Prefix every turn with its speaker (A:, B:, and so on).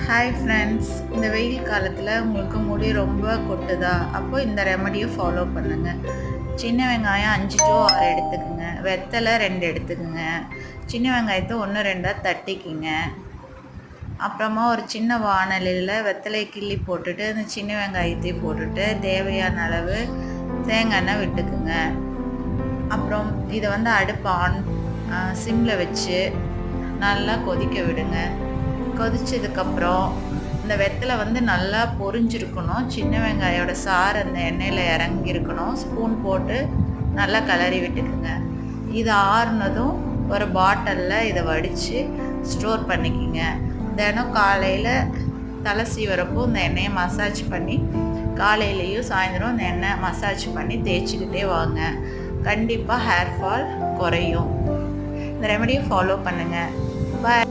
A: Hi friends, இந்த வெயில் காலத்தில் உங்களுக்கு முடி ரொம்ப கொட்டுதா? அப்போ இந்த ரெமடியை ஃபாலோ பண்ணுங்கள். சின்ன வெங்காயம் 5 to 6 எடுத்துக்குங்க. வெத்தலை 2 எடுத்துக்குங்க. சின்ன வெங்காயத்தை 1 2 தட்டிக்குங்க. அப்புறமா ஒரு சின்ன வாணலியில் வெத்தலையை கிள்ளி போட்டுட்டு அந்த சின்ன வெங்காயத்தையும் போட்டுட்டு தேவையான அளவு தேங்காய் எண்ணெய் விட்டுக்குங்க. அப்புறம் இதை அடுப்பு சிம்மில் வச்சு நல்லா கொதிக்க விடுங்க. கொதிச்சதுக்கப்புறம் இந்த வெத்தலை நல்லா பொரிஞ்சிருக்கணும். சின்ன வெங்காயோட சாறு அந்த எண்ணெயில் இறங்கியிருக்கணும். ஸ்பூன் போட்டு நல்லா கிளறி விட்டுக்குங்க. இது ஆறுனதும் ஒரு பாட்டிலில் இதை வடித்து ஸ்டோர் பண்ணிக்கிங்க. தினம் காலையில் தலை சீவரப்போ இந்த எண்ணெயை மசாஜ் பண்ணி காலையிலையும் சாயந்தரம் இந்த எண்ணெய் மசாஜ் பண்ணி தேய்ச்சிக்கிட்டே வாங்க. கண்டிப்பாக ஹேர் ஃபால் குறையும். இந்த ரெமடியை ஃபாலோ பண்ணுங்கள். பாய்.